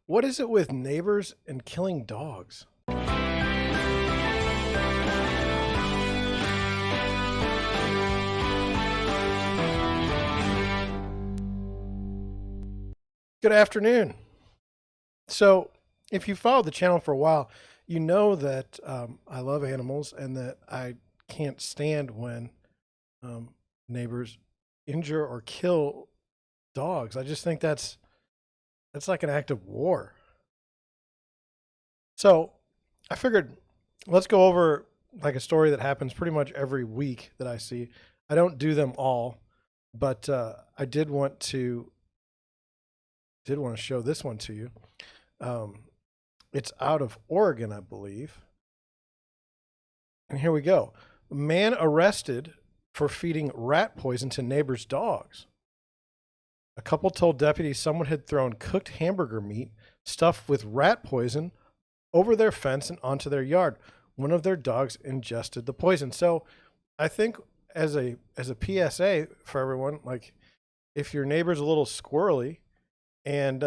What is it with neighbors and killing dogs? Good afternoon. So, if you followed the channel for a while, you know that I love animals and that I can't stand when um, neighbors injure or kill dogs. I just think that's like an act of war. So, I figured let's go over like a story that happens pretty much every week that I see. I don't do them all, but I did want to show this one to you. Um, it's out of Oregon, I believe. And here we go. Man arrested for feeding rat poison to neighbors' dogs. A couple told deputies someone had thrown cooked hamburger meat stuffed with rat poison over their fence and onto their yard. One of their dogs ingested the poison. So I think as a PSA for everyone, like if your neighbor's a little squirrely and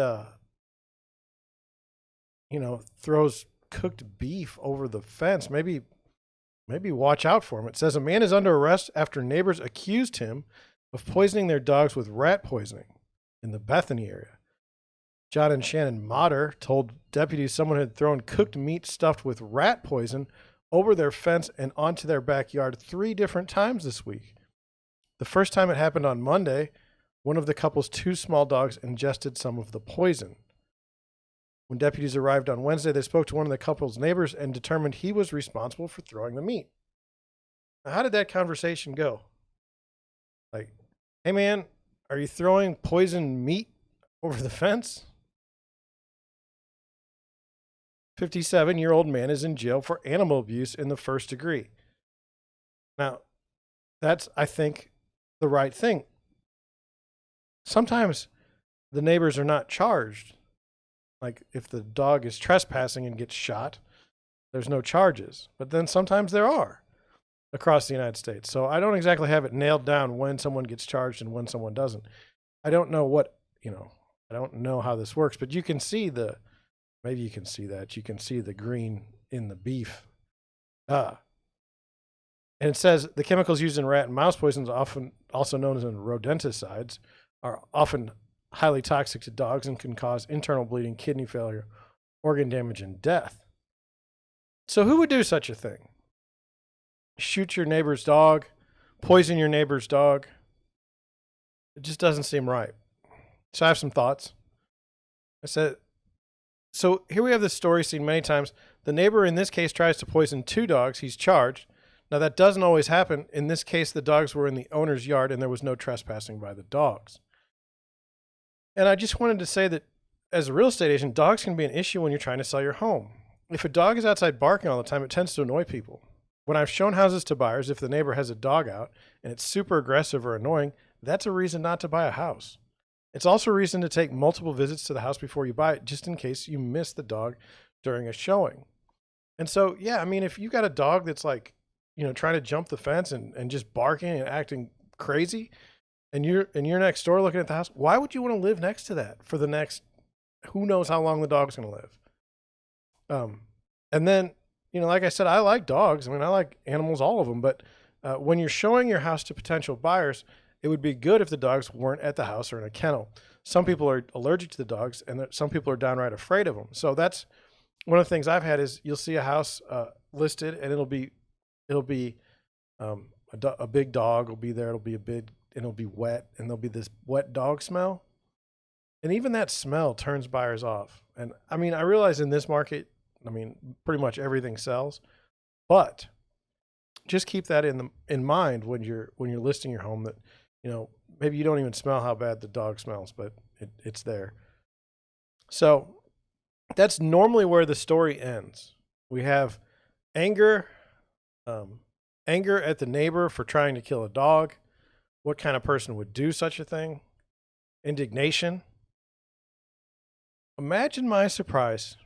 throws cooked beef over the fence, maybe watch out for him. It says a man is under arrest after neighbors accused him of poisoning their dogs with rat poisoning in the Bethany area. John and Shannon Motter told deputies someone had thrown cooked meat stuffed with rat poison over their fence and onto their backyard 3 different times this week. The first time it happened on Monday, one of the couple's 2 small dogs ingested some of the poison. When deputies arrived on Wednesday, they spoke to one of the couple's neighbors and determined he was responsible for throwing the meat. Now, how did that conversation go? Like, hey man, are you throwing poisoned meat over the fence? 57-year-old man is in jail for animal abuse in the first degree. Now, that's, I think, the right thing. Sometimes the neighbors are not charged. Like if the dog is trespassing and gets shot, there's no charges. But then sometimes there are across the United States. So I don't exactly have it nailed down when someone gets charged and when someone doesn't. I don't know I don't know how this works, but you can see maybe you can see that. You can see the green in the beef. And it says the chemicals used in rat and mouse poisons, often also known as rodenticides, are often highly toxic to dogs and can cause internal bleeding, kidney failure, organ damage, and death. So who would do such a thing? Shoot your neighbor's dog, poison your neighbor's dog. It just doesn't seem right. So I have some thoughts. So here we have this story seen many times. The neighbor in this case tries to poison 2 dogs. He's charged. Now that doesn't always happen. In this case, the dogs were in the owner's yard and there was no trespassing by the dogs. And I just wanted to say that as a real estate agent, dogs can be an issue when you're trying to sell your home. If a dog is outside barking all the time, it tends to annoy people. When I've shown houses to buyers, if the neighbor has a dog out and it's super aggressive or annoying, that's a reason not to buy a house. It's also a reason to take multiple visits to the house before you buy it, just in case you miss the dog during a showing. And so, yeah, I mean, if you got a dog that's like, trying to jump the fence and just barking and acting crazy, and you're next door looking at the house, why would you want to live next to that for the next who knows how long the dog's going to live? And then, like I said, I like dogs. I mean, I like animals, all of them. But when you're showing your house to potential buyers, it would be good if the dogs weren't at the house or in a kennel. Some people are allergic to the dogs, and some people are downright afraid of them. So that's one of the things I've had is you'll see a house listed, and it'll be a big dog will be there. And it'll be wet, and there'll be this wet dog smell. And even that smell turns buyers off. And I mean, I realize in this market, pretty much everything sells, but just keep that in mind when you're listing your home that, maybe you don't even smell how bad the dog smells, but it's there. So that's normally where the story ends. We have anger at the neighbor for trying to kill a dog. What kind of person would do such a thing? Indignation. Imagine my surprise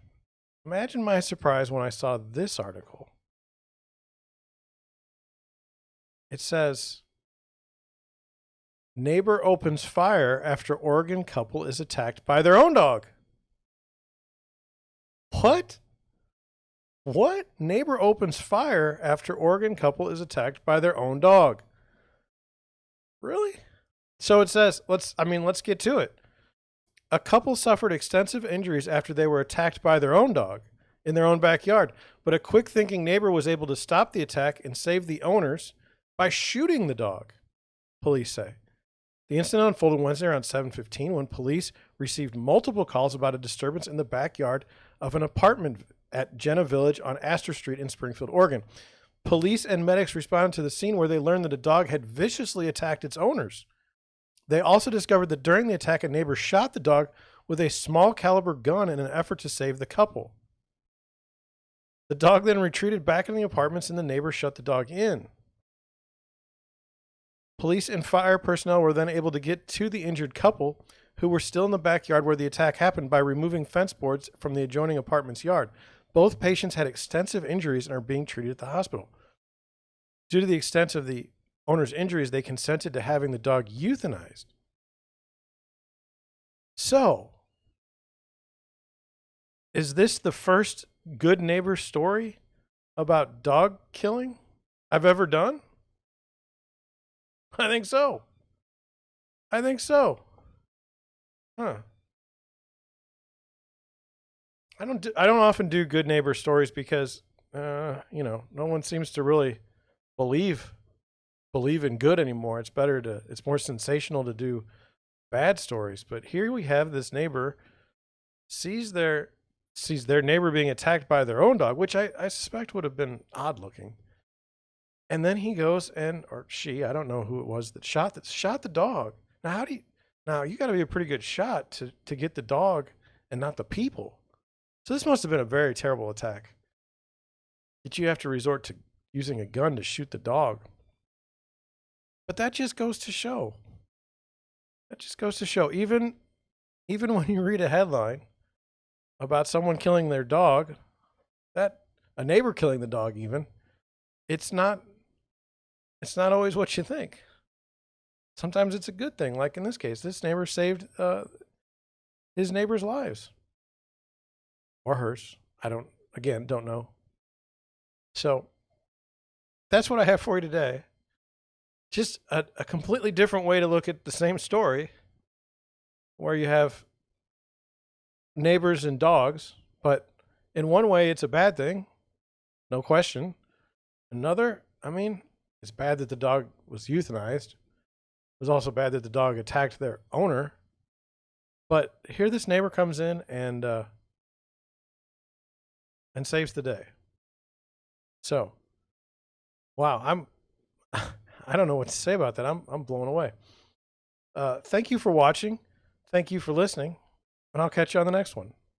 when I saw this article. It says, neighbor opens fire after Oregon couple is attacked by their own dog. What? What? Neighbor opens fire after Oregon couple is attacked by their own dog. Really? So it says, let's get to it. A couple suffered extensive injuries after they were attacked by their own dog in their own backyard, but a quick-thinking neighbor was able to stop the attack and save the owners by shooting the dog, police say. The incident unfolded Wednesday around 7:15 when police received multiple calls about a disturbance in the backyard of an apartment at Jenna Village on Astor Street in Springfield, Oregon. Police and medics responded to the scene where they learned that a dog had viciously attacked its owners. They also discovered that during the attack, a neighbor shot the dog with a small caliber gun in an effort to save the couple. The dog then retreated back in the apartments and the neighbor shut the dog in. Police and fire personnel were then able to get to the injured couple, who were still in the backyard where the attack happened, by removing fence boards from the adjoining apartment's yard. Both patients had extensive injuries and are being treated at the hospital. Due to the extent of the owner's injuries, they consented to having the dog euthanized. So, is this the first good neighbor story about dog killing I've ever done? I think so. Huh. I don't often do good neighbor stories because no one seems to really believe in good anymore. It's more sensational to do bad stories. But here we have this neighbor sees their neighbor being attacked by their own dog, which I suspect would have been odd looking. And then he goes or she, I don't know who it was that shot the dog. Now you got to be a pretty good shot to get the dog and not the people. So this must have been a very terrible attack. That you have to resort to using a gun to shoot the dog. But that just goes to show. Even when you read a headline about someone killing their dog, that a neighbor killing the dog even, it's not always what you think. Sometimes it's a good thing, like in this case. This neighbor saved his neighbor's lives. Or hers. I don't know. So, that's what I have for you today. Just a completely different way to look at the same story, where you have neighbors and dogs, but in one way it's a bad thing, no question. Another, it's bad that the dog was euthanized. It was also bad that the dog attacked their owner. But here this neighbor comes in and saves the day. So, wow, I don't know what to say about that. I'm blown away. Thank you for watching. Thank you for listening, and I'll catch you on the next one.